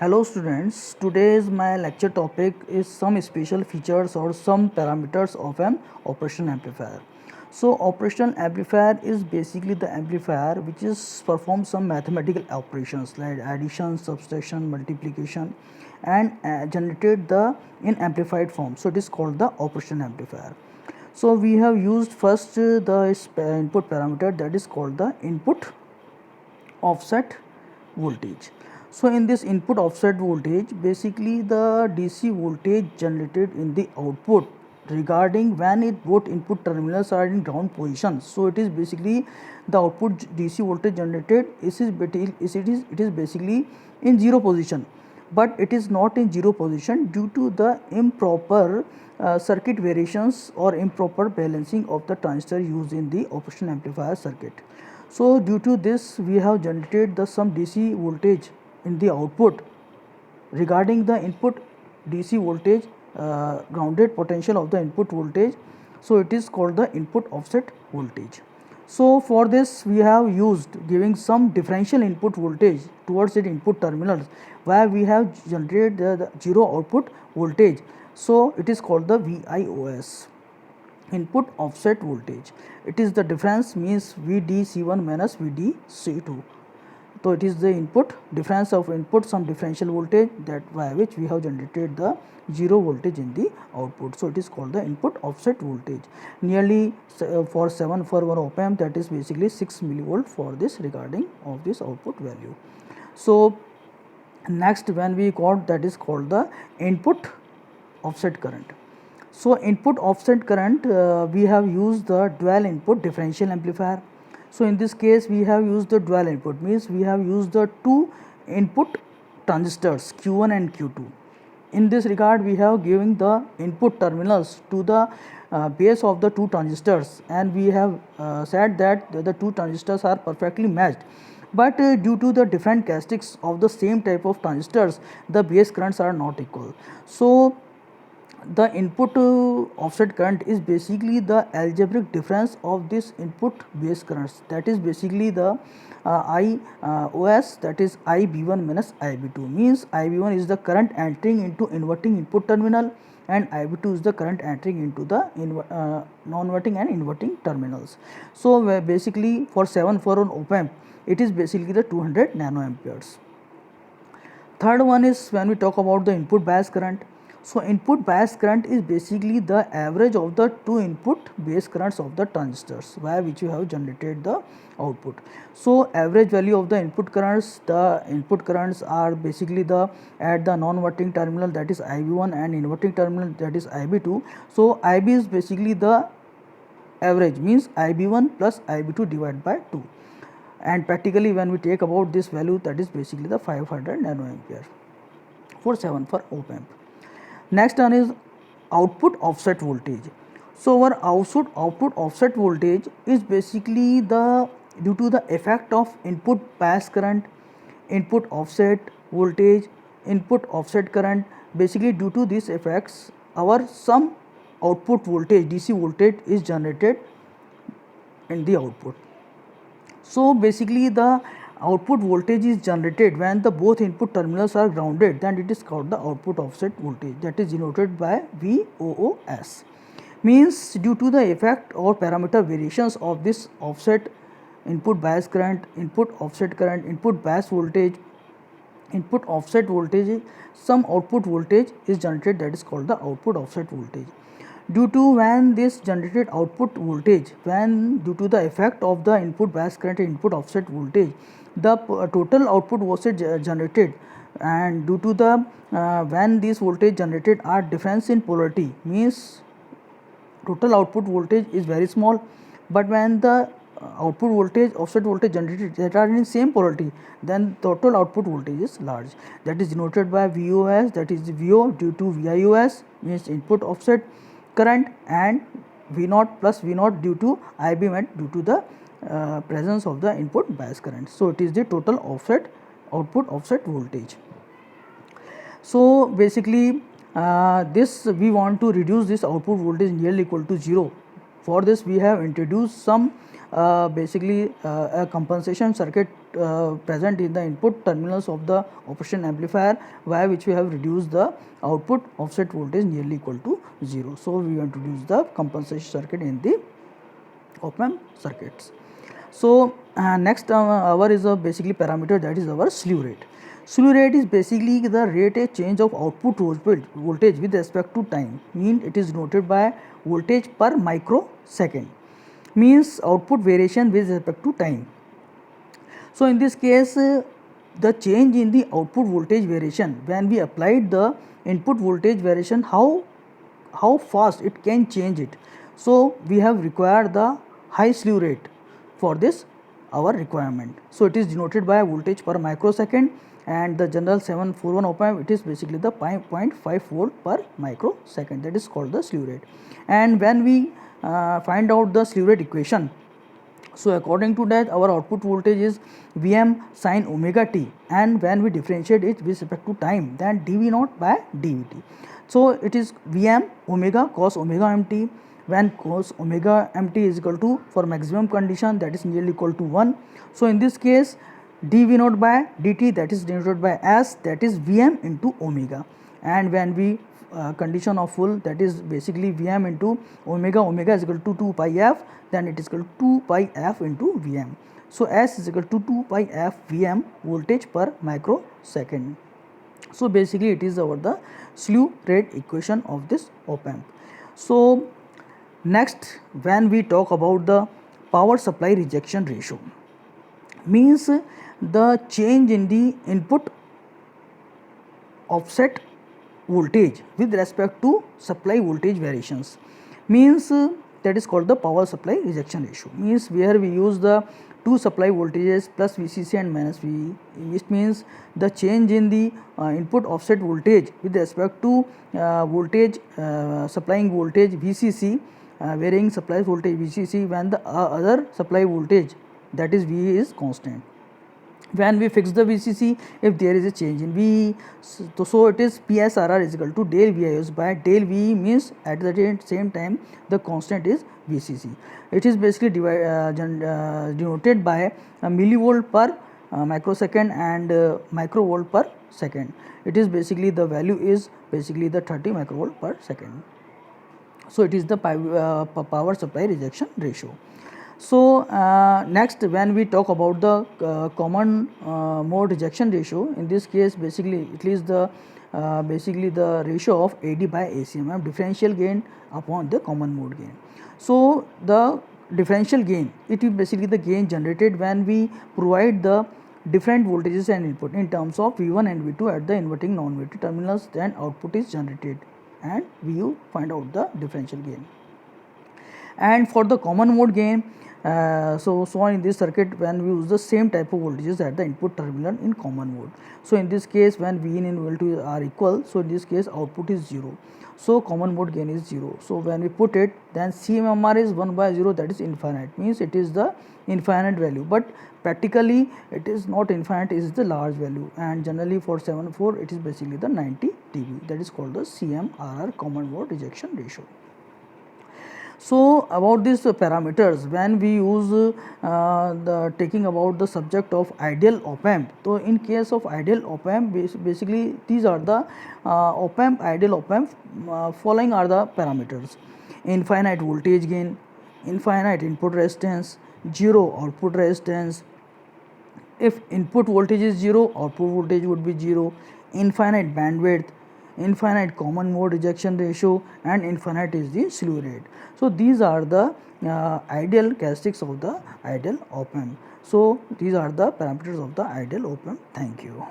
Hello students, today's my lecture topic is some special features or some parameters of an operational amplifier. So operational amplifier is basically the amplifier which is perform some mathematical operations like addition, subtraction, multiplication and generated the in amplified form. So it is called the operational amplifier. So we have used first the input parameter, that is called the input offset voltage. So in this input offset voltage, basically the DC voltage generated in the output regarding when both input terminals are in ground position. So it is basically the output DC voltage generated it is basically in zero position, but it is not in zero position due to the improper circuit variations or improper balancing of the transistor used in the operational amplifier circuit. So due to this, we have generated the some DC voltage in the output regarding the input DC voltage grounded potential of the input voltage. So it is called the input offset voltage. So for this we have used giving some differential input voltage towards the input terminals where we have generated the zero output voltage. So it is called the VIOS, input offset voltage. It is the difference, means VDC1 minus VDC2. So it is the input difference of input some differential voltage that by which we have generated the zero voltage in the output. So it is called the input offset voltage. Nearly for 7 for one op amp, that is basically 6 millivolt for this regarding of this output value. So next when we got, that is called the input offset current. So input offset current, we have used the dual input differential amplifier. So in this case we have used the dual input, means we have used the two input transistors Q1 and Q2. In this regard we have given the input terminals to the base of the two transistors, and we have said that the two transistors are perfectly matched. But due to the different characteristics of the same type of transistors, the base currents are not equal. So the input offset current is basically the algebraic difference of this input base currents, that is basically the IOS, that is IB1 minus IB2, means IB1 is the current entering into inverting input terminal and IB2 is the current entering into the non-inverting and inverting terminals. So basically for 7 for an op amp, it is basically the 200 nanoamperes. Third one is when we talk about the input bias current. So input bias current is basically the average of the two input base currents of the transistors by which you have generated the output. So average value of the input currents are basically the at the non-inverting terminal, that is IB1, and inverting terminal, that is IB2. So IB is basically the average, means IB1 plus IB2 divided by 2, and practically when we take about this value, that is basically the 500 nanoampere for 7 for op amp. Next one is output offset voltage. So our output offset voltage is basically the due to the effect of input bias current, input offset voltage, input offset current. Basically due to these effects, our some output voltage, DC voltage, is generated in the output. So basically the output voltage is generated when the both input terminals are grounded, then it is called the output offset voltage, that is denoted by VOOS. Means due to the effect or parameter variations of this offset, input bias current, input offset current, input bias voltage, input offset voltage, some output voltage is generated, that is called the output offset voltage. Due to when this generated output voltage, when due to the effect of the input bias current and input offset voltage, the total output voltage generated, and due to the when this voltage generated are difference in polarity, means total output voltage is very small, but when the output voltage, offset voltage generated that are in same polarity, then total output voltage is large, that is denoted by VOS, that is VO due to VIOS, means input offset current, and V0 plus V0 due to IB due to the presence of the input bias current. So it is the total output offset voltage. So basically this we want to reduce this output voltage nearly equal to 0. For this we have introduced some basically a compensation circuit present in the input terminals of the operation amplifier, via which we have reduced the output offset voltage nearly equal to 0. So we introduce the compensation circuit in the op-amp circuits. So next our is a basically parameter, that is our slew rate. Slew rate is basically the rate of change of output voltage with respect to time. Mean it is noted by voltage per microsecond. Means output variation with respect to time. So in this case, the change in the output voltage variation, when we applied the input voltage variation, how fast it can change it. So we have required the high slew rate for this our requirement. So it is denoted by voltage per microsecond, and the general 741 op-amp, it is basically the 0.5 volt per microsecond, that is called the slew rate. And when we find out the slew rate equation, so according to that our output voltage is Vm sin omega t, and when we differentiate it with respect to time, then dV naught by dVt. So it is Vm omega cos omega mt, when cos omega mt is equal to, for maximum condition, that is nearly equal to 1. So in this case dV naught by dt, that is denoted by S, that is Vm into omega, and when we condition of full, that is basically Vm into omega, omega is equal to 2 pi f, then it is equal to 2 pi f into Vm. So S is equal to 2 pi f Vm voltage per microsecond. So basically it is our the slew rate equation of this op-amp. So next, when we talk about the power supply rejection ratio, means the change in the input offset voltage with respect to supply voltage variations, means that is called the power supply rejection ratio. Means where we use the two supply voltages plus VCC and minus VE. It means the change in the input offset voltage with respect to voltage supplying voltage VCC, varying supply voltage VCC, when the other supply voltage, that is VE, is constant. When we fix the VCC, if there is a change in VE, so it is PSRR is equal to del VIS by del VE, means at the same time the constant is VCC. It is basically denoted by millivolt per microsecond and microvolt per second. It is basically the value is basically the 30 microvolt per second. So it is the power supply rejection ratio. So next, when we talk about the common mode rejection ratio, in this case basically it is the basically the ratio of AD by ACM, differential gain upon the common mode gain. So the differential gain, it is basically the gain generated when we provide the different voltages and input in terms of V1 and V2 at the inverting non-inverting terminals, then output is generated and you find out the differential gain. And for the common mode gain, so on in this circuit, when we use the same type of voltages at the input terminal in common mode. So in this case, when Vin and V2 are equal, so in this case output is 0. So common mode gain is 0. So when we put it, then CMMR is 1 by 0, that is infinite, means it is the infinite value, but practically it is not infinite, it is the large value, and generally for 7.4 it is basically the 90 dB, that is called the CMRR, common mode rejection ratio. So about these parameters, when we use the taking about the subject of ideal op-amp, so in case of ideal op-amp, basically these are the op-amp, ideal op-amp, following are the parameters: infinite voltage gain, infinite input resistance, 0 output resistance. If input voltage is 0, output voltage would be 0, infinite bandwidth, infinite common mode rejection ratio, and infinite is the slew rate. So these are the ideal characteristics of the ideal op-amp. So these are the parameters of the ideal op-amp. Thank you.